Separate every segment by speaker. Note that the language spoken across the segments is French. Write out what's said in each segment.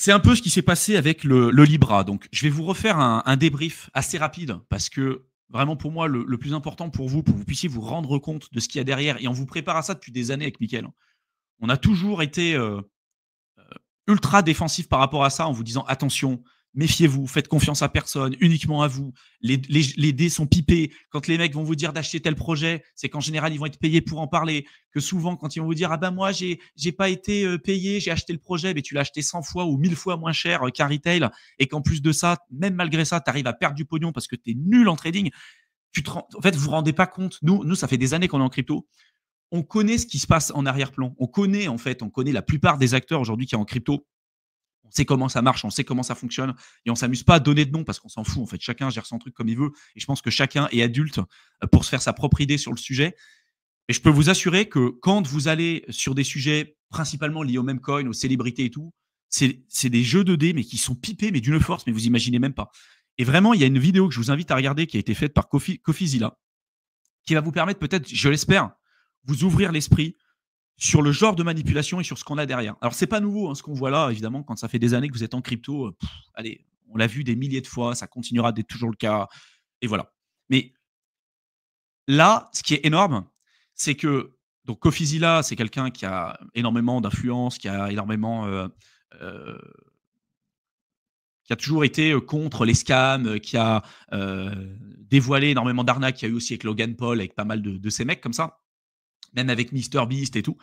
Speaker 1: C'est un peu ce qui s'est passé avec le Libra. Donc, je vais vous refaire un débrief assez rapide parce que vraiment, pour moi, le plus important pour vous que vous puissiez vous rendre compte de ce qu'il y a derrière, et on vous prépare à ça depuis des années avec Mickaël. On a toujours été ultra défensif par rapport à ça en vous disant attention, méfiez-vous, faites confiance à personne, uniquement à vous. Les dés sont pipés. Quand les mecs vont vous dire d'acheter tel projet, c'est qu'en général, ils vont être payés pour en parler. Que souvent, quand ils vont vous dire ah ben moi, j'ai pas été payé, j'ai acheté le projet, mais tu l'as acheté 100 fois ou 1000 fois moins cher qu'un retail, et qu'en plus de ça, même malgré ça, tu arrives à perdre du pognon parce que tu es nul en trading. En fait, vous vous rendez pas compte. Nous, ça fait des années qu'on est en crypto. On connaît ce qui se passe en arrière-plan. On connaît la plupart des acteurs aujourd'hui qui sont en crypto. On sait comment ça marche, on sait comment ça fonctionne, et on s'amuse pas à donner de nom parce qu'on s'en fout. En fait, chacun gère son truc comme il veut, et je pense que chacun est adulte pour se faire sa propre idée sur le sujet. Et je peux vous assurer que quand vous allez sur des sujets principalement liés au même coin, aux célébrités et tout, c'est des jeux de dés, mais qui sont pipés, mais d'une force, mais vous imaginez même pas. Et vraiment, il y a une vidéo que je vous invite à regarder qui a été faite par CoffeeZilla, qui va vous permettre peut-être, je l'espère, vous ouvrir l'esprit sur le genre de manipulation et sur ce qu'on a derrière. Alors, c'est pas nouveau, hein, ce qu'on voit là, évidemment, quand ça fait des années que vous êtes en crypto. Allez, on l'a vu des milliers de fois, ça continuera d'être toujours le cas, et voilà. Mais là, ce qui est énorme, c'est que donc CoffeeZilla, c'est quelqu'un qui a énormément d'influence, qui a toujours été contre les scams, qui a dévoilé énormément d'arnaques, qu'il y a eu aussi avec Logan Paul, avec pas mal de ces mecs comme ça, même avec MrBeast et tout.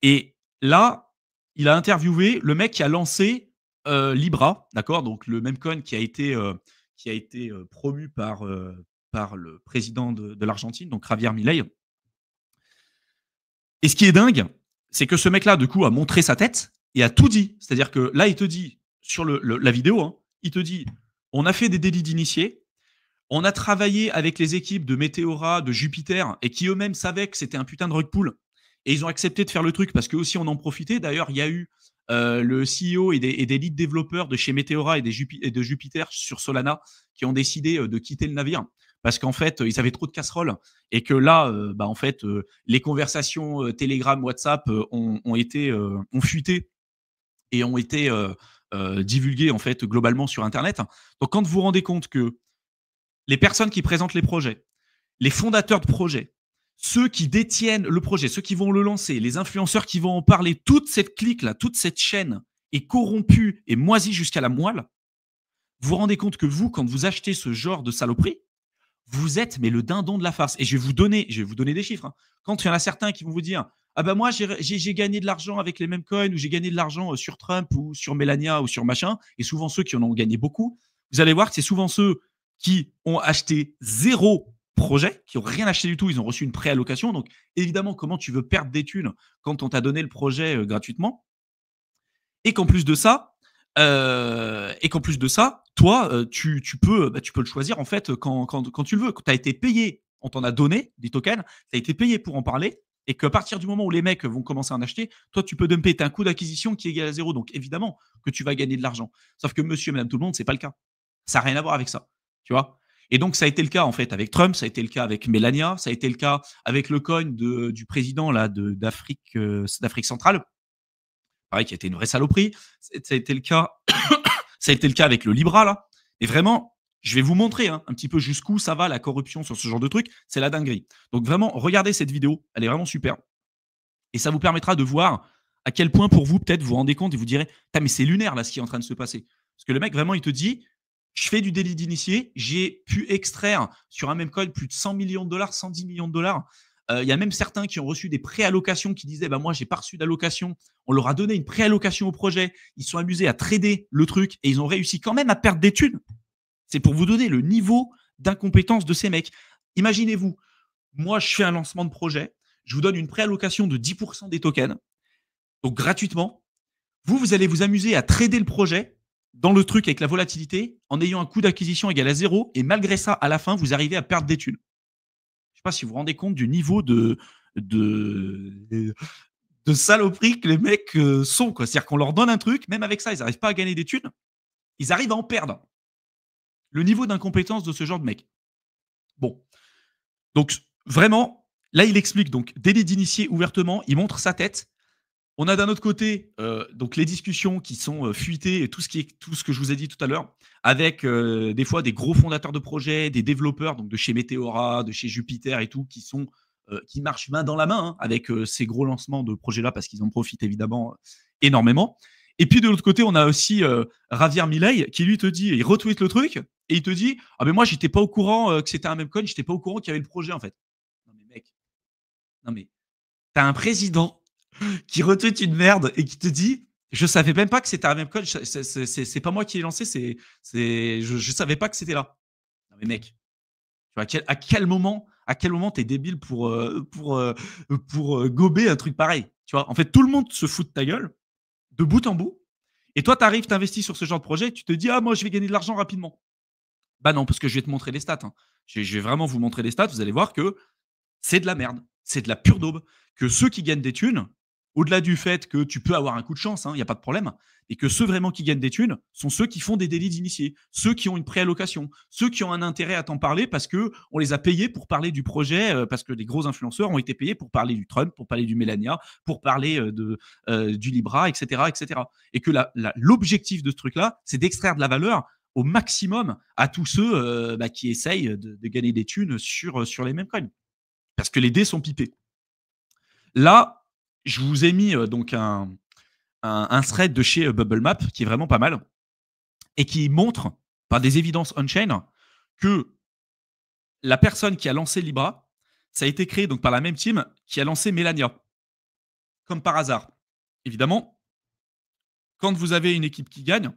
Speaker 1: Et là, il a interviewé le mec qui a lancé Libra, d'accord, donc le même coin qui a été promu par le président de l'Argentine, donc Javier Milei. Et ce qui est dingue, c'est que ce mec-là, du coup, a montré sa tête et a tout dit. C'est-à-dire que là, il te dit, sur la vidéo, hein, il te dit, on a fait des délits d'initiés, on a travaillé avec les équipes de Meteora, de Jupiter, et qui eux-mêmes savaient que c'était un putain de rug pull. Et ils ont accepté de faire le truc parce qu'eux aussi on en profitait. D'ailleurs, il y a eu le CEO et des lead développeurs de chez Meteora et de Jupiter sur Solana qui ont décidé de quitter le navire parce qu'en fait, ils avaient trop de casseroles, et que là, en fait, les conversations Telegram, WhatsApp ont fuité et ont été divulguées en fait globalement sur Internet. Donc, quand vous vous rendez compte que les personnes qui présentent les projets, les fondateurs de projets, ceux qui détiennent le projet, ceux qui vont le lancer, les influenceurs qui vont en parler, toute cette clique-là, toute cette chaîne est corrompue et moisie jusqu'à la moelle, vous vous rendez compte que vous, quand vous achetez ce genre de saloperie, vous êtes mais le dindon de la farce. Et je vais vous donner des chiffres. Hein. Quand il y en a certains qui vont vous dire ah ben moi j'ai gagné de l'argent avec les mêmes coins, ou j'ai gagné de l'argent sur Trump ou sur Melania ou sur machin, et souvent ceux qui en ont gagné beaucoup, vous allez voir que c'est souvent ceux qui ont acheté zéro projet, qui n'ont rien acheté du tout, ils ont reçu une préallocation. Donc évidemment, comment tu veux perdre des thunes quand on t'a donné le projet gratuitement, et qu'en plus de ça, toi, tu peux le choisir en fait quand tu le veux. Quand tu as été payé, on t'en a donné des tokens, tu as été payé pour en parler, et qu'à partir du moment où les mecs vont commencer à en acheter, toi, tu peux dumper. Tu as un coût d'acquisition qui est égal à zéro. Donc évidemment que tu vas gagner de l'argent. Sauf que monsieur et madame tout le monde, c'est pas le cas. Ça n'a rien à voir avec ça. Tu vois. Et donc, ça a été le cas en fait avec Trump, ça a été le cas avec Melania, ça a été le cas avec le coin du président là d'Afrique centrale, pareil, qui a été une vraie saloperie. Ça a été le cas, ça a été le cas avec le Libra là. Et vraiment, je vais vous montrer un petit peu jusqu'où ça va la corruption sur ce genre de truc. C'est la dinguerie. Donc vraiment, regardez cette vidéo, elle est vraiment super. Et ça vous permettra de voir à quel point pour vous, peut-être, vous vous rendez compte et vous direz, mais c'est lunaire là ce qui est en train de se passer. Parce que le mec, vraiment, il te dit, je fais du délit d'initié, j'ai pu extraire sur un même coin plus de 100 millions de dollars, 110 millions de dollars. Il y a même certains qui ont reçu des préallocations qui disaient moi, j'ai pas reçu d'allocation. On leur a donné une préallocation au projet. Ils se sont amusés à trader le truc et ils ont réussi quand même à perdre des thunes. C'est pour vous donner le niveau d'incompétence de ces mecs. Imaginez-vous, moi, je fais un lancement de projet, je vous donne une préallocation de 10% des tokens, donc gratuitement. Vous allez vous amuser à trader le projet dans le truc avec la volatilité en ayant un coût d'acquisition égal à zéro, et malgré ça, à la fin, vous arrivez à perdre des thunes. Je ne sais pas si vous vous rendez compte du niveau de saloperie que les mecs sont. C'est-à-dire qu'on leur donne un truc, même avec ça, ils n'arrivent pas à gagner des thunes, ils arrivent à en perdre. Le niveau d'incompétence de ce genre de mec. Bon. Donc, vraiment, là, il explique donc délit d'initié ouvertement, il montre sa tête. On a d'un autre côté, donc les discussions qui sont, fuitées et tout ce que je vous ai dit tout à l'heure, avec, des fois des gros fondateurs de projets, des développeurs, donc de chez Meteora, de chez Jupiter et tout, qui marchent main dans la main, hein, avec, ces gros lancements de projets-là parce qu'ils en profitent évidemment, énormément. Et puis de l'autre côté, on a aussi, Javier Milei qui lui te dit il retweet le truc et il te dit: «Ah mais moi j'étais pas au courant, que c'était un meme coin, j'étais pas au courant qu'il y avait le projet en fait». Non mais mec, non mais tu as un président qui retweet une merde et qui te dit: «Je savais même pas que c'était un meme code, c'est pas moi qui l'ai lancé, je savais pas que c'était là». Non mais mec, tu vois à quel moment tu es débile pour gober un truc pareil, tu vois? En fait, tout le monde se fout de ta gueule, de bout en bout et toi tu arrives, tu investis sur ce genre de projet et tu te dis: «Ah moi je vais gagner de l'argent rapidement». Bah non, parce que je vais te montrer les stats, hein. Je vais vraiment vous montrer les stats, vous allez voir que c'est de la merde, c'est de la pure daube. Que ceux qui gagnent des thunes, au-delà du fait que tu peux avoir un coup de chance, il n'y a pas de problème, et que ceux vraiment qui gagnent des thunes sont ceux qui font des délits d'initiés, ceux qui ont une préallocation, ceux qui ont un intérêt à t'en parler parce que on les a payés pour parler du projet, parce que les gros influenceurs ont été payés pour parler du Trump, pour parler du Melania, pour parler du Libra, etc., etc. Et que l'objectif de ce truc-là, c'est d'extraire de la valeur au maximum à tous ceux qui essayent de gagner des thunes sur les mêmes coins parce que les dés sont pipés. Là, je vous ai mis donc un thread de chez Bubble Map qui est vraiment pas mal et qui montre par des évidences on-chain que la personne qui a lancé Libra, ça a été créé donc par la même team qui a lancé Melania, comme par hasard. Évidemment, quand vous avez une équipe qui gagne,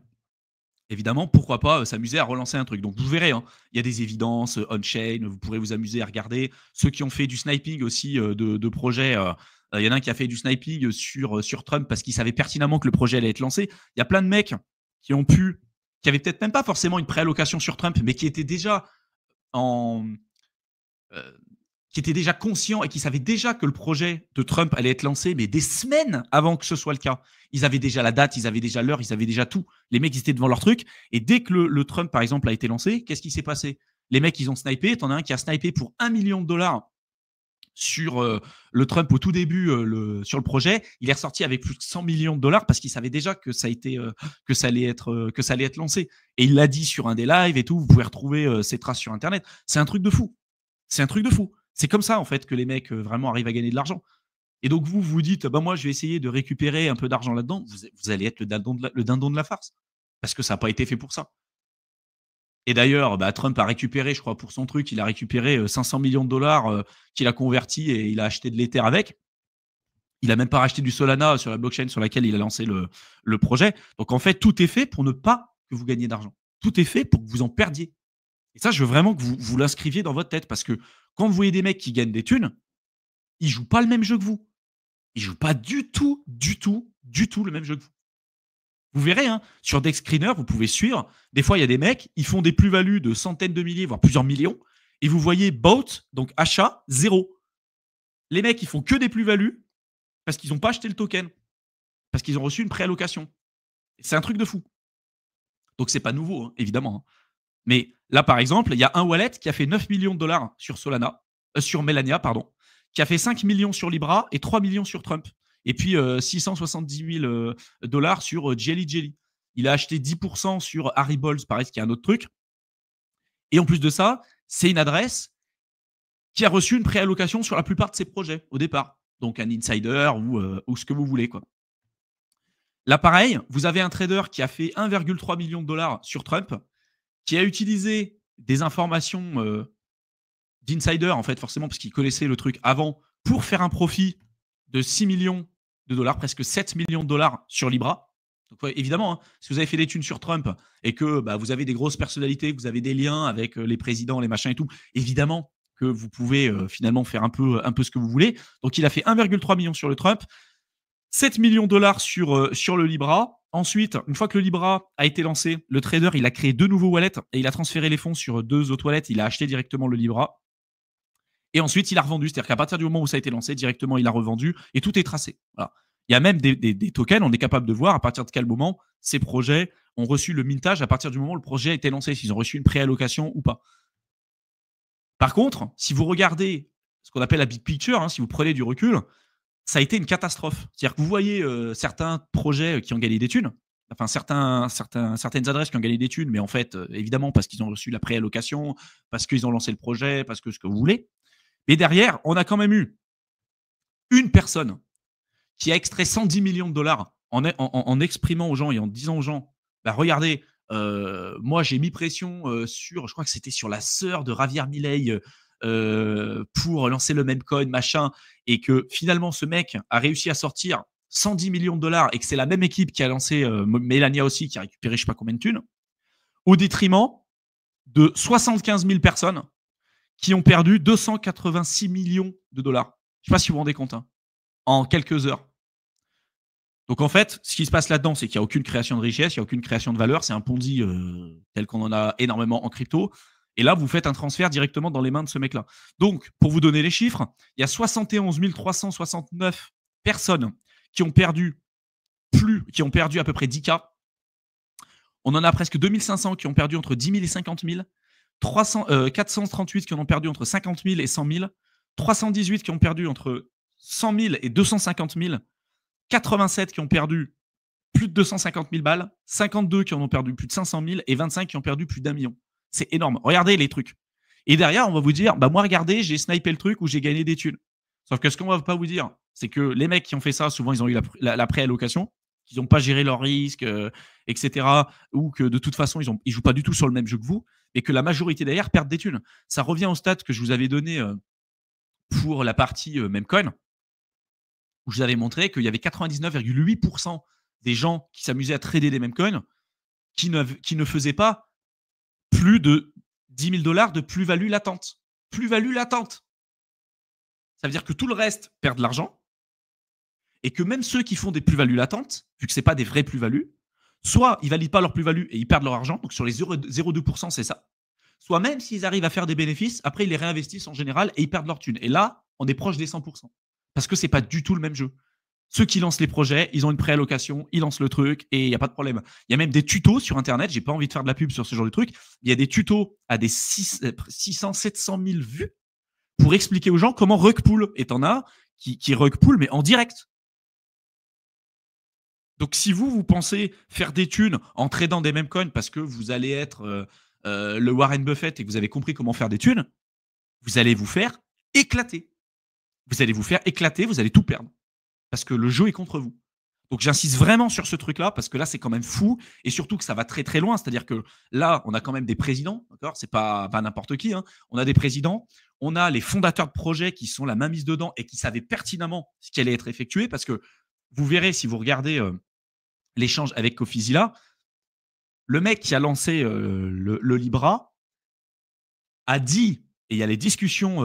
Speaker 1: évidemment, pourquoi pas s'amuser à relancer un truc. Donc vous verrez, hein, il y a des évidences on-chain, vous pourrez vous amuser à regarder. Ceux qui ont fait du sniping aussi de projets, il y en a un qui a fait du sniping sur Trump parce qu'il savait pertinemment que le projet allait être lancé. Il y a plein de mecs qui ont pu, qui avaient peut-être même pas forcément une préallocation sur Trump, mais qui étaient déjà en, euh, qui étaient déjà conscients et qui savaient déjà que le projet de Trump allait être lancé, mais des semaines avant que ce soit le cas. Ils avaient déjà la date, ils avaient déjà l'heure, ils avaient déjà tout. Les mecs, ils étaient devant leur truc. Et dès que le Trump, par exemple, a été lancé, qu'est-ce qui s'est passé? Les mecs, ils ont snipé. T'en as un qui a snipé pour 1 million de dollars sur le Trump au tout début sur le projet. Il est ressorti avec plus de 100 millions de dollars parce qu'il savait déjà que ça allait être lancé. Et il l'a dit sur un des lives et tout. Vous pouvez retrouver ses traces sur Internet. C'est un truc de fou. C'est un truc de fou. C'est comme ça, en fait, que les mecs vraiment arrivent à gagner de l'argent. Et donc, vous dites, bah, moi, je vais essayer de récupérer un peu d'argent là-dedans. Vous allez être le dindon de la farce. Parce que ça n'a pas été fait pour ça. Et d'ailleurs, bah, Trump a récupéré, je crois, pour son truc, il a récupéré 500 millions de dollars qu'il a converti et il a acheté de l'Ether avec. Il n'a même pas racheté du Solana sur la blockchain sur laquelle il a lancé le projet. Donc, en fait, tout est fait pour ne pas que vous gagniez d'argent. Tout est fait pour que vous en perdiez. Et ça, je veux vraiment que vous l'inscriviez dans votre tête parce que quand vous voyez des mecs qui gagnent des thunes, ils jouent pas le même jeu que vous. Ils jouent pas du tout, du tout, du tout le même jeu que vous. Vous verrez, hein, sur Dex Screener, vous pouvez suivre. Des fois, il y a des mecs, ils font des plus-values de centaines de milliers, voire plusieurs millions. Et vous voyez bought, donc achat, zéro. Les mecs, ils font que des plus-values parce qu'ils n'ont pas acheté le token. Parce qu'ils ont reçu une préallocation. C'est un truc de fou. Donc, c'est pas nouveau, hein, évidemment. Hein. Mais là, par exemple, il y a un wallet qui a fait 9 millions de dollars sur sur Melania, pardon, qui a fait 5 millions sur Libra et 3 millions sur Trump. Et puis 670 000 dollars sur Jelly Jelly. Il a acheté 10% sur Harry Balls, pareil, qui est un autre truc. Et en plus de ça, c'est une adresse qui a reçu une préallocation sur la plupart de ses projets au départ. Donc un insider ou ce que vous voulez, quoi. Là, pareil, vous avez un trader qui a fait 1,3 million de dollars sur Trump, qui a utilisé des informations d'insider, en fait, forcément, parce qu'il connaissait le truc avant, pour faire un profit de 6 millions de dollars, presque 7 millions de dollars sur Libra. Donc, ouais, évidemment, hein, si vous avez fait des thunes sur Trump et que bah, vous avez des grosses personnalités, que vous avez des liens avec les présidents, les machins et tout, évidemment que vous pouvez finalement faire un peu ce que vous voulez. Donc, il a fait 1,3 million sur le Trump, 7 millions de dollars sur le Libra. Ensuite, une fois que le Libra a été lancé, le trader, il a créé 2 nouveaux wallets et il a transféré les fonds sur 2 autres wallets. Il a acheté directement le Libra. Et ensuite, il a revendu. C'est-à-dire qu'à partir du moment où ça a été lancé, directement, il a revendu et tout est tracé. Voilà. Il y a même des tokens, on est capable de voir à partir de quel moment ces projets ont reçu le mintage, à partir du moment où le projet a été lancé, s'ils ont reçu une préallocation ou pas. Par contre, si vous regardez ce qu'on appelle la big picture, hein, si vous prenez du recul, ça a été une catastrophe. C'est-à-dire que vous voyez certains projets qui ont gagné des thunes, enfin certaines adresses qui ont gagné des thunes, mais en fait, évidemment, parce qu'ils ont reçu la préallocation, parce qu'ils ont lancé le projet, parce que ce que vous voulez. Mais derrière, on a quand même eu une personne qui a extrait 110 millions de dollars en exprimant aux gens et en disant aux gens, bah, regardez, moi j'ai mis pression sur, je crois que c'était sur la sœur de Javier Milei pour lancer le même coin, machin, et que finalement ce mec a réussi à sortir 110 millions de dollars et que c'est la même équipe qui a lancé Melania aussi, qui a récupéré je sais pas combien de thunes, au détriment de 75 000 personnes qui ont perdu 286 millions de dollars. Je ne sais pas si vous vous rendez compte, hein, en quelques heures. Donc en fait, ce qui se passe là-dedans, c'est qu'il n'y a aucune création de richesse, il n'y a aucune création de valeur. C'est un Ponzi tel qu'on en a énormément en crypto. Et là, vous faites un transfert directement dans les mains de ce mec-là. Donc, pour vous donner les chiffres, il y a 71 369 personnes qui ont perdu à peu près 10 K. On en a presque 2500 qui ont perdu entre 10 000 et 50 000. 438 qui en ont perdu entre 50 000 et 100 000. 318 qui ont perdu entre 100 000 et 250 000. 87 qui ont perdu plus de 250 000 balles, 52 qui en ont perdu plus de 500 000 et 25 qui ont perdu plus d'1 million. C'est énorme. Regardez les trucs. Et derrière, on va vous dire, bah moi, regardez, j'ai snipé le truc ou j'ai gagné des thunes. Sauf que ce qu'on va pas vous dire, c'est que les mecs qui ont fait ça, souvent, ils ont eu la préallocation, qu'ils n'ont pas géré leurs risques, etc. Ou que de toute façon, ils jouent pas du tout sur le même jeu que vous, et que la majorité derrière perdent des thunes. Ça revient au stade que je vous avais donné pour la partie Memecoin, où je vous avais montré qu'il y avait 99,8% des gens qui s'amusaient à trader des Memecoins qui ne faisaient pas plus de 10 000 dollars de plus-value latente. Plus-value latente. Ça veut dire que tout le reste perd de l'argent et que même ceux qui font des plus-values latentes, vu que ce n'est pas des vraies plus-values, soit ils ne valident pas leur plus-value et ils perdent leur argent, donc sur les 0,2%, c'est ça. Soit même s'ils arrivent à faire des bénéfices, après ils les réinvestissent en général et ils perdent leur thune. Et là, on est proche des 100%. Parce que ce n'est pas du tout le même jeu. Ceux qui lancent les projets, ils ont une préallocation, ils lancent le truc et il n'y a pas de problème. Il y a même des tutos sur Internet. J'ai pas envie de faire de la pub sur ce genre de truc. Il y a des tutos à des 600, 700 000 vues pour expliquer aux gens comment rug pull. Et t'en as qui rug pull, mais en direct. Donc, si vous pensez faire des thunes en tradant des mêmes coins parce que vous allez être le Warren Buffett et que vous avez compris comment faire des thunes, vous allez vous faire éclater. Vous allez vous faire éclater, vous allez tout perdre. Parce que le jeu est contre vous. Donc j'insiste vraiment sur ce truc-là, parce que là, c'est quand même fou, et surtout que ça va très très loin. C'est-à-dire que là, on a quand même des présidents, d'accord ? C'est pas n'importe qui, hein. On a des présidents, on a les fondateurs de projets qui sont la main mise dedans et qui savaient pertinemment ce qui allait être effectué, parce que vous verrez, si vous regardez l'échange avec Cofizila, le mec qui a lancé le Libra a dit, et il y a les discussions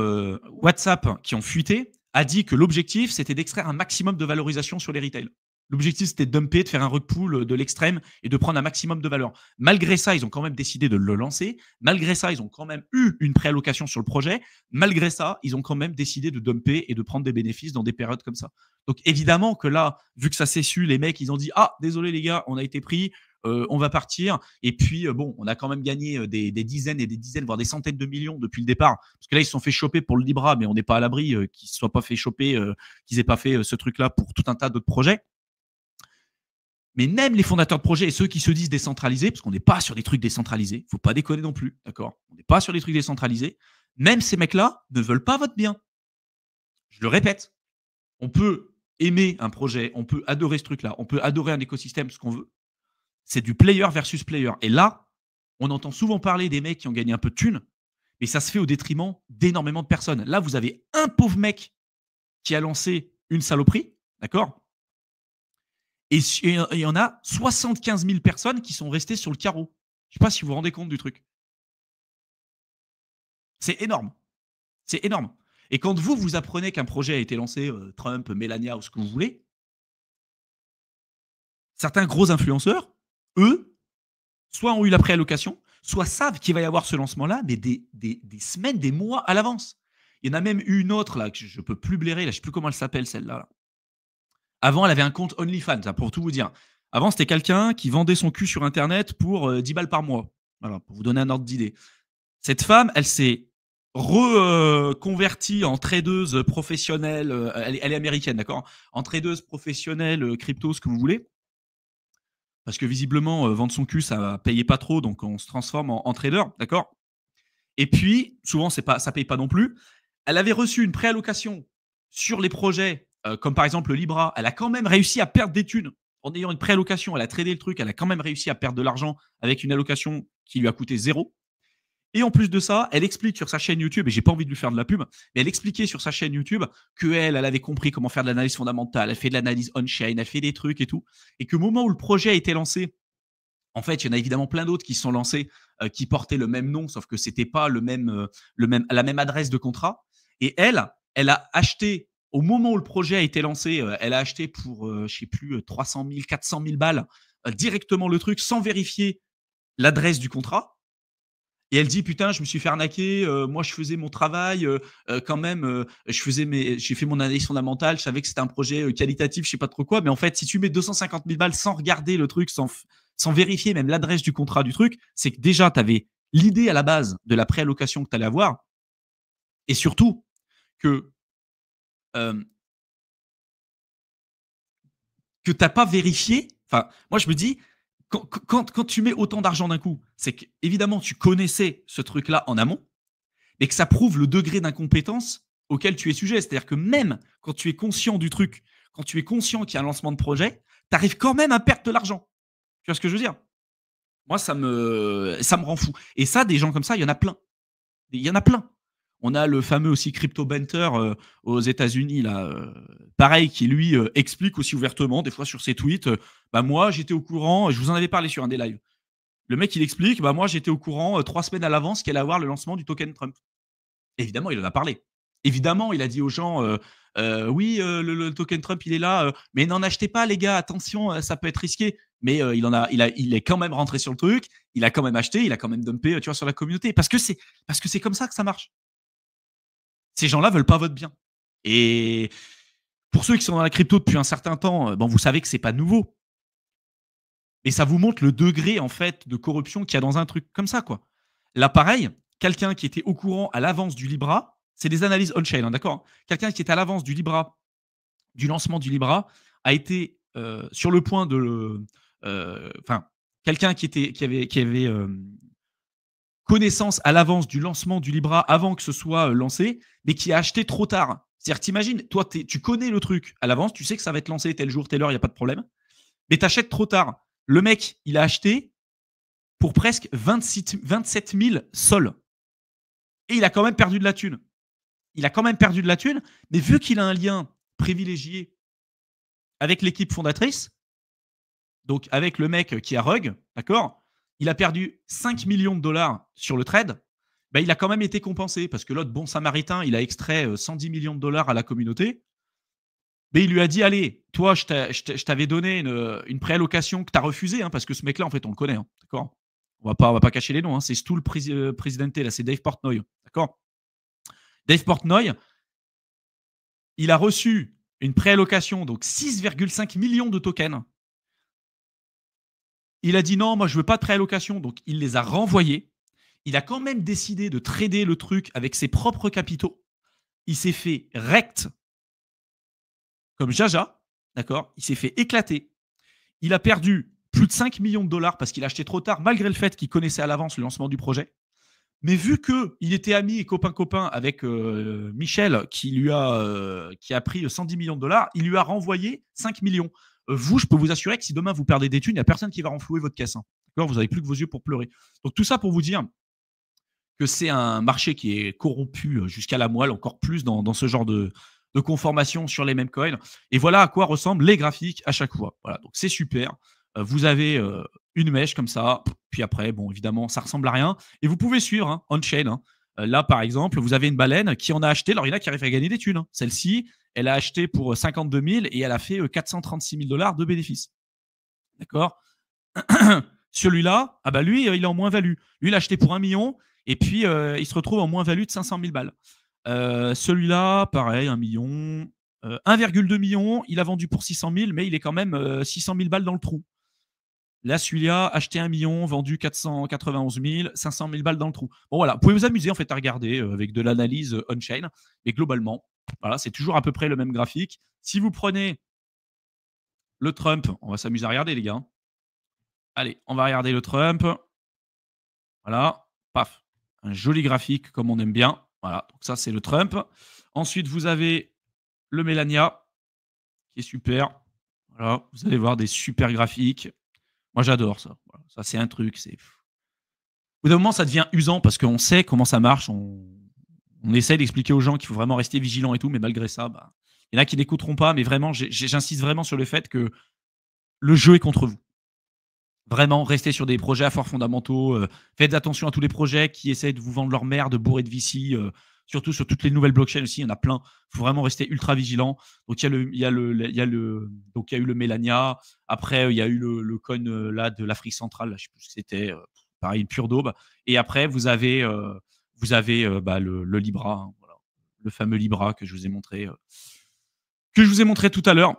Speaker 1: WhatsApp qui ont fuité, a dit que l'objectif, c'était d'extraire un maximum de valorisation sur les retails. L'objectif, c'était de dumper, de faire un rug pull de l'extrême et de prendre un maximum de valeur. Malgré ça, ils ont quand même décidé de le lancer. Malgré ça, ils ont quand même eu une préallocation sur le projet. Malgré ça, ils ont quand même décidé de dumper et de prendre des bénéfices dans des périodes comme ça. Donc évidemment que là, vu que ça s'est su, les mecs, ils ont dit « Ah, désolé les gars, on a été pris. On va partir. » Et puis, bon, on a quand même gagné des dizaines et des dizaines, voire des centaines de millions depuis le départ. Parce que là, ils se sont fait choper pour le Libra, mais on n'est pas à l'abri qu'ils ne se soient pas fait choper, qu'ils n'aient pas fait ce truc-là pour tout un tas d'autres projets. Mais même les fondateurs de projets et ceux qui se disent décentralisés, parce qu'on n'est pas sur des trucs décentralisés, il ne faut pas déconner non plus, d'accord ? On n'est pas sur des trucs décentralisés. Même ces mecs-là ne veulent pas votre bien. Je le répète, on peut aimer un projet, on peut adorer ce truc-là, on peut adorer un écosystème, ce qu'on veut. C'est du player versus player. Et là, on entend souvent parler des mecs qui ont gagné un peu de thunes, mais ça se fait au détriment d'énormément de personnes. Là, vous avez un pauvre mec qui a lancé une saloperie, d'accord ? Et il y en a 75 000 personnes qui sont restées sur le carreau. Je ne sais pas si vous vous rendez compte du truc. C'est énorme. C'est énorme. Et quand vous apprenez qu'un projet a été lancé, Trump, Melania ou ce que vous voulez, certains gros influenceurs, eux, soit ont eu la préallocation, soit savent qu'il va y avoir ce lancement-là, mais des semaines, des mois à l'avance. Il y en a même eu une autre, là, que je ne peux plus blairer, là, je ne sais plus comment elle s'appelle, celle-là. Là. Avant, elle avait un compte OnlyFans, pour tout vous dire. Avant, c'était quelqu'un qui vendait son cul sur Internet pour 10 balles par mois. Voilà, pour vous donner un ordre d'idée. Cette femme, elle s'est reconvertie en tradeuse professionnelle. Elle est américaine, d'accord? En tradeuse professionnelle, crypto, ce que vous voulez. Parce que visiblement, vendre son cul, ça payait pas trop, donc on se transforme en trader, d'accord? Et puis, souvent, ça paye pas non plus. Elle avait reçu une préallocation sur les projets, comme par exemple le Libra. Elle a quand même réussi à perdre des thunes en ayant une préallocation. Elle a tradé le truc. Elle a quand même réussi à perdre de l'argent avec une allocation qui lui a coûté zéro. Et en plus de ça, elle explique sur sa chaîne YouTube, et j'ai pas envie de lui faire de la pub, mais elle expliquait sur sa chaîne YouTube qu'elle avait compris comment faire de l'analyse fondamentale, elle fait de l'analyse on-chain, elle fait des trucs et tout. Et qu'au moment où le projet a été lancé, en fait, il y en a évidemment plein d'autres qui se sont lancés, qui portaient le même nom, sauf que c'était pas la même adresse de contrat. Et elle a acheté au moment où le projet a été lancé, elle a acheté pour, je sais plus, 300 000, 400 000 balles directement le truc sans vérifier l'adresse du contrat. Et elle dit putain, je me suis fait arnaquer. Moi, je faisais mon travail quand même. J'ai fait mon analyse fondamentale. Je savais que c'était un projet qualitatif, je sais pas trop quoi. Mais en fait, si tu mets 250 000 balles sans regarder le truc, sans vérifier même l'adresse du contrat du truc, c'est que déjà, tu avais l'idée à la base de la préallocation que tu allais avoir. Et surtout, que, euh, que tu n'as pas vérifié. Enfin, moi, je me dis, quand tu mets autant d'argent d'un coup, c'est qu'évidemment, tu connaissais ce truc-là en amont, mais que ça prouve le degré d'incompétence auquel tu es sujet. C'est-à-dire que même quand tu es conscient du truc, quand tu es conscient qu'il y a un lancement de projet, tu arrives quand même à perdre de l'argent. Tu vois ce que je veux dire? Moi, ça me rend fou. Et ça, des gens comme ça, il y en a plein. Il y en a plein. On a le fameux aussi Crypto Banter aux États-Unis, là, pareil, qui lui explique aussi ouvertement, des fois sur ses tweets, bah moi, j'étais au courant, je vous en avais parlé sur un des lives. Le mec, il explique, bah moi, j'étais au courant 3 semaines à l'avance qu'il allait avoir le lancement du token Trump. Évidemment, il en a parlé. Évidemment, il a dit aux gens oui, le token Trump, il est là, mais n'en achetez pas, les gars, attention, ça peut être risqué. Mais il est quand même rentré sur le truc, il a quand même acheté, il a quand même dumpé, tu vois, sur la communauté. Parce que c'est comme ça que ça marche. Ces gens-là veulent pas votre bien. Et pour ceux qui sont dans la crypto depuis un certain temps, bon, vous savez que c'est pas nouveau. Et ça vous montre le degré en fait de corruption qu'il y a dans un truc comme ça, quoi. Là, pareil, quelqu'un qui était au courant à l'avance du Libra, c'est des analyses on-chain, hein, d'accord. Quelqu'un qui était à l'avance du Libra, du lancement du Libra, a été sur le point de, enfin, quelqu'un qui avait connaissance à l'avance du lancement du Libra avant que ce soit lancé, mais qui a acheté trop tard. C'est-à-dire, t'imagines, toi, tu connais le truc à l'avance, tu sais que ça va être lancé tel jour, telle heure, il n'y a pas de problème, mais tu achètes trop tard. Le mec, il a acheté pour presque 27 000 sols. Et il a quand même perdu de la thune. Il a quand même perdu de la thune, mais vu qu'il a un lien privilégié avec l'équipe fondatrice, donc avec le mec qui a Rug, d'accord, il a perdu 5 millions de dollars sur le trade, ben, il a quand même été compensé parce que l'autre bon samaritain, il a extrait 110 millions de dollars à la communauté. Mais il lui a dit, allez, toi, je t'avais donné une préallocation que tu as refusée, hein, parce que ce mec-là, en fait, on le connaît, hein, d'accord. On va pas cacher les noms, hein, c'est Stool Presidente, là, c'est Dave Portnoy, d'accord. Dave Portnoy, il a reçu une préallocation, donc 6,5 millions de tokens. Il a dit non, moi je veux pas de préallocation, donc il les a renvoyés. Il a quand même décidé de trader le truc avec ses propres capitaux. Il s'est fait rect comme Jaja, d'accord. Il s'est fait éclater. Il a perdu plus de 5 millions de dollars parce qu'il a acheté trop tard, malgré le fait qu'il connaissait à l'avance le lancement du projet. Mais vu qu'il était ami et copain-copain avec Michel, qui a pris 110 millions de dollars, il lui a renvoyé 5 millions. Vous, je peux vous assurer que si demain vous perdez des thunes, il n'y a personne qui va renflouer votre caisse, hein. Vous n'avez plus que vos yeux pour pleurer. Donc tout ça pour vous dire que c'est un marché qui est corrompu jusqu'à la moelle, encore plus dans ce genre de conformation sur les mêmes coins. Et voilà à quoi ressemblent les graphiques à chaque fois. Voilà, donc c'est super. Vous avez une mèche comme ça, puis après, bon, évidemment, ça ressemble à rien. Et vous pouvez suivre hein, on-chain. Hein. Là, par exemple, vous avez une baleine qui en a acheté. Alors, il y en a qui arrivent à gagner des thunes. Hein. Celle-ci, elle a acheté pour 52 000 et elle a fait 436 000 dollars de bénéfices. D'accord. Celui-là, ah bah lui, il est en moins-value. Lui, il a acheté pour 1 million et puis il se retrouve en moins-value de 500 000 balles. Celui-là, pareil, 1 million. 1,2 million, il a vendu pour 600 000, mais il est quand même 600 000 balles dans le trou. Là, celui-là, acheté 1 million, vendu 491 000, 500 000 balles dans le trou. Bon, voilà, vous pouvez vous amuser en fait à regarder avec de l'analyse on-chain. Mais globalement, voilà, c'est toujours à peu près le même graphique. Si vous prenez le Trump, on va s'amuser à regarder, les gars. Allez, on va regarder le Trump. Voilà, paf, un joli graphique comme on aime bien. Voilà, donc ça, c'est le Trump. Ensuite, vous avez le Melania, qui est super. Voilà, vous allez voir des super graphiques. Moi, j'adore ça. Voilà, ça, c'est un truc. Au bout d'un moment, ça devient usant parce qu'on sait comment ça marche. On essaie d'expliquer aux gens qu'il faut vraiment rester vigilant et tout, mais malgré ça, bah, il y en a qui n'écouteront pas. Mais vraiment, j'insiste vraiment sur le fait que le jeu est contre vous. Vraiment, restez sur des projets à forts fondamentaux. Faites attention à tous les projets qui essaient de vous vendre leur merde, bourrés de VC. Surtout sur toutes les nouvelles blockchains aussi, il y en a plein. Il faut vraiment rester ultra vigilant. Donc, il y a eu le Melania. Après, il y a eu le coin là, de l'Afrique centrale. Là, je ne sais plus ce que c'était. Pareil, une pure daube. Et après, vous avez le Libra. Hein, voilà. Le fameux Libra que je vous ai montré, tout à l'heure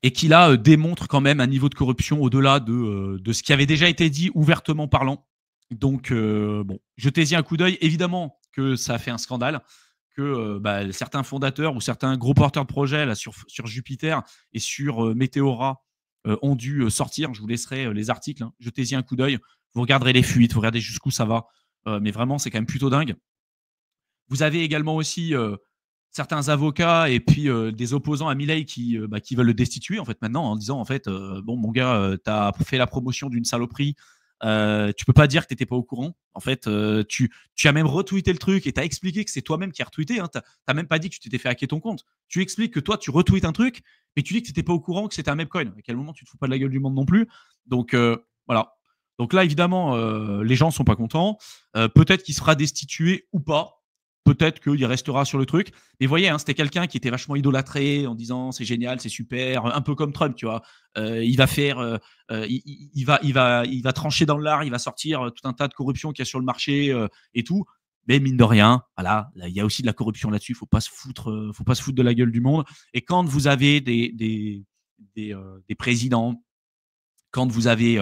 Speaker 1: et qui là démontre quand même un niveau de corruption au-delà de ce qui avait déjà été dit ouvertement parlant. Donc, bon, jetez-y un coup d'œil. Évidemment que ça a fait un scandale, que certains fondateurs ou certains gros porteurs de projets là, sur Jupiter et sur Meteora ont dû sortir. Je vous laisserai les articles. Hein. Jetez-y un coup d'œil. Vous regarderez les fuites, vous regardez jusqu'où ça va. Mais vraiment, c'est quand même plutôt dingue. Vous avez également aussi certains avocats et puis des opposants à Milei qui veulent le destituer en fait maintenant en disant en fait bon mon gars tu as fait la promotion d'une saloperie, tu peux pas dire que t'étais pas au courant en fait, tu as même retweeté le truc et tu as expliqué que c'est toi-même qui as retweeté, hein, t'as même pas dit que tu t'étais fait hacker ton compte, tu expliques que toi tu retweets un truc mais tu dis que t'étais pas au courant que c'était un memcoin. À quel moment tu te fous pas de la gueule du monde non plus. Donc voilà, donc là évidemment les gens sont pas contents, peut-être qu'il sera destitué ou pas. Peut-être qu'il restera sur le truc. Mais vous voyez, hein, c'était quelqu'un qui était vachement idolâtré en disant c'est génial, c'est super, un peu comme Trump, tu vois. Il va faire, il va trancher dans l'art, il va sortir tout un tas de corruption qu'il y a sur le marché et tout. Mais mine de rien, voilà, il y a aussi de la corruption là-dessus. Faut pas se foutre de la gueule du monde. Et quand vous avez des présidents, quand vous avez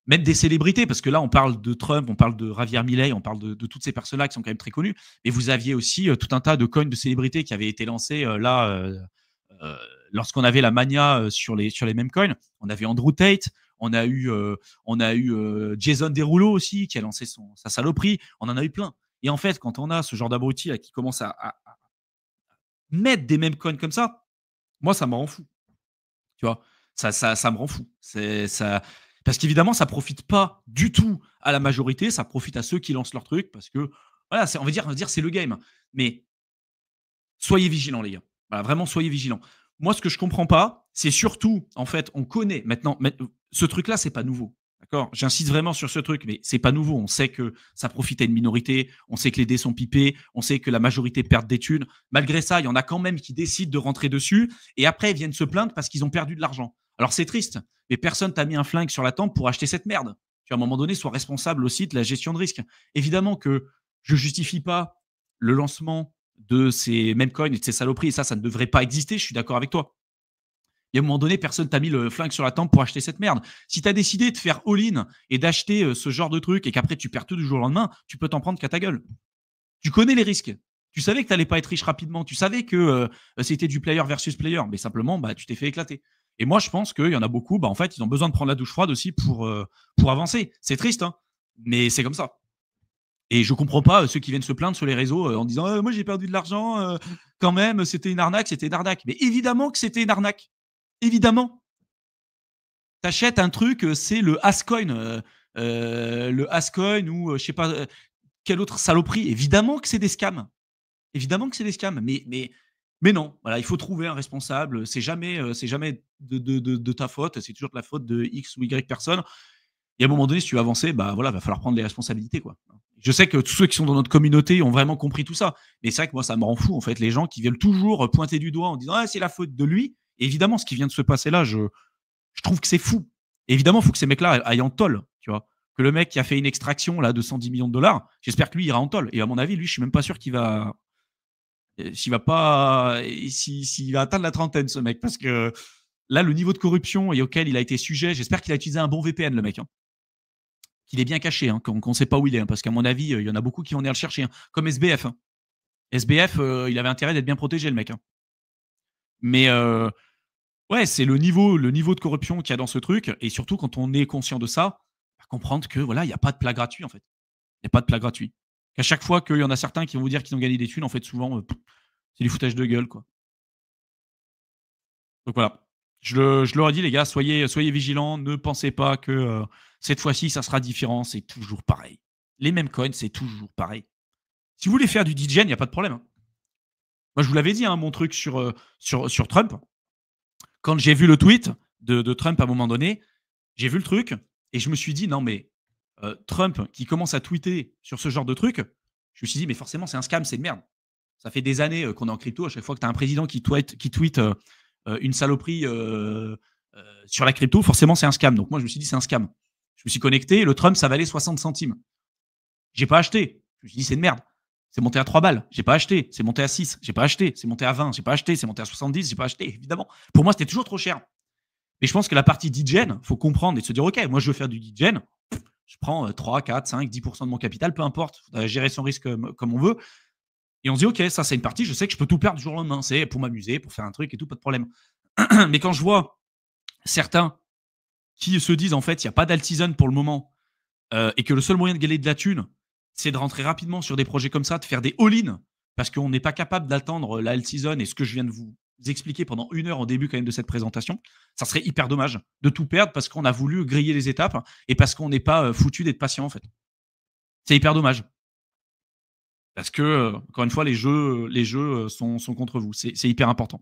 Speaker 1: même des célébrités, parce que là, on parle de Trump, on parle de Javier Milei, on parle de toutes ces personnes-là qui sont quand même très connues. Et vous aviez aussi tout un tas de coins de célébrités qui avaient été lancés lorsqu'on avait la mania sur les mêmes coins. On avait Andrew Tate, on a eu Jason Derulo aussi qui a lancé sa saloperie. On en a eu plein. Et en fait, quand on a ce genre d'abruti qui commence à mettre des mêmes coins comme ça, moi, ça me rend fou. Tu vois, ça me rend fou. Parce qu'évidemment, ça profite pas du tout à la majorité, ça profite à ceux qui lancent leur truc parce que, voilà, on va dire c'est le game. Mais soyez vigilants, les gars. Voilà, vraiment, soyez vigilants. Moi, ce que je comprends pas, c'est surtout, en fait, on connaît maintenant, ce truc-là, c'est pas nouveau. D'accord. J'insiste vraiment sur ce truc, mais c'est pas nouveau. On sait que ça profite à une minorité, on sait que les dés sont pipés, on sait que la majorité perd des thunes. Malgré ça, il y en a quand même qui décident de rentrer dessus et après ils viennent se plaindre parce qu'ils ont perdu de l'argent. Alors c'est triste, mais personne t'a mis un flingue sur la tempe pour acheter cette merde. Tu à un moment donné, sois responsable aussi de la gestion de risque. Évidemment que je justifie pas le lancement de ces mêmes coins et de ces saloperies, et ça ne devrait pas exister, je suis d'accord avec toi. Et à un moment donné, personne t'a mis le flingue sur la tempe pour acheter cette merde. Si tu as décidé de faire all-in et d'acheter ce genre de truc et qu'après tu perds tout du jour au lendemain, tu peux t'en prendre qu'à ta gueule. Tu connais les risques. Tu savais que tu n'allais pas être riche rapidement. Tu savais que c'était du player versus player. Mais simplement, tu t'es fait éclater. Et moi, je pense qu'il y en a beaucoup, en fait, ils ont besoin de prendre la douche froide aussi pour avancer. C'est triste, hein, mais c'est comme ça. Et je comprends pas ceux qui viennent se plaindre sur les réseaux en disant moi j'ai perdu de l'argent, quand même, c'était une arnaque, c'était une arnaque. Mais évidemment que c'était une arnaque. Évidemment. T'achètes un truc, c'est le Ascoin, ou je sais pas quelle autre saloperie. Évidemment que c'est des scams. Évidemment que c'est des scams. Mais non, voilà, il faut trouver un responsable. C'est jamais de ta faute. C'est toujours de la faute de X ou Y personne. Et à un moment donné, si tu veux avancer, voilà, va falloir prendre les responsabilités, quoi. Je sais que tous ceux qui sont dans notre communauté ont vraiment compris tout ça. Mais c'est vrai que moi, ça me rend fou, en fait, les gens qui veulent toujours pointer du doigt en disant c'est la faute de lui. Et évidemment, ce qui vient de se passer là, je trouve que c'est fou. Et évidemment, il faut que ces mecs-là aillent en tôle, tu vois. Que le mec qui a fait une extraction là de 110 millions de dollars, j'espère que lui ira en tôle. Et à mon avis, lui, je suis même pas sûr qu'il va, s'il va pas, s'il va atteindre la trentaine, ce mec, parce que Là, le niveau de corruption et auquel il a été sujet, j'espère qu'il a utilisé un bon VPN, le mec. Hein. Qu'il est bien caché, hein, qu'on ne sait pas où il est. Hein, parce qu'à mon avis, il y en a beaucoup qui vont venir le chercher. Hein, comme SBF. Hein. SBF, il avait intérêt d'être bien protégé, le mec. Hein. Mais ouais, c'est le niveau de corruption qu'il y a dans ce truc. Et surtout, quand on est conscient de ça, comprendre que voilà, il n'y a pas de plat gratuit, en fait. Il n'y a pas de plat gratuit. Qu'à chaque fois qu'il y en a certains qui vont vous dire qu'ils ont gagné des thunes, en fait, souvent, c'est du foutage de gueule, quoi. Donc voilà. Je leur ai dit, les gars, soyez vigilants. Ne pensez pas que cette fois-ci, ça sera différent. C'est toujours pareil. Les mêmes coins, c'est toujours pareil. Si vous voulez faire du DJ, il n'y a pas de problème. Hein. Moi, je vous l'avais dit, hein, mon truc sur Trump. Quand j'ai vu le tweet de Trump à un moment donné, j'ai vu le truc et je me suis dit, non, mais Trump qui commence à tweeter sur ce genre de truc, je me suis dit, mais forcément, c'est un scam, c'est de merde. Ça fait des années qu'on est en crypto. À chaque fois que tu as un président qui tweet une saloperie sur la crypto, forcément, c'est un scam. Donc moi, je me suis dit, c'est un scam. Je me suis connecté. Le Trump, ça valait 60 centimes. J'ai pas acheté. Je me suis dit, c'est de merde. C'est monté à 3 balles. J'ai pas acheté. C'est monté à 6. J'ai pas acheté. C'est monté à 20. J'ai pas acheté. C'est monté à 70. J'ai pas acheté, évidemment. Pour moi, c'était toujours trop cher. Mais je pense que la partie DJen, il faut comprendre et se dire, OK, moi, je veux faire du DJen. Je prends 3, 4, 5, 10% de mon capital, peu importe. Il faudra gérer son risque comme on veut. Et on se dit, OK, ça, c'est une partie, je sais que je peux tout perdre du jour au lendemain. C'est pour m'amuser, pour faire un truc et tout, pas de problème. Mais quand je vois certains qui se disent, en fait, il n'y a pas d'altisan pour le moment et que le seul moyen de gagner de la thune, c'est de rentrer rapidement sur des projets comme ça, de faire des all-in, parce qu'on n'est pas capable d'attendre la alt-season et ce que je viens de vous expliquer pendant 1 heure en début quand même de cette présentation, ça serait hyper dommage de tout perdre parce qu'on a voulu griller les étapes et parce qu'on n'est pas foutu d'être patient en fait. C'est hyper dommage. Parce que, encore une fois, les jeux sont contre vous. C'est hyper important.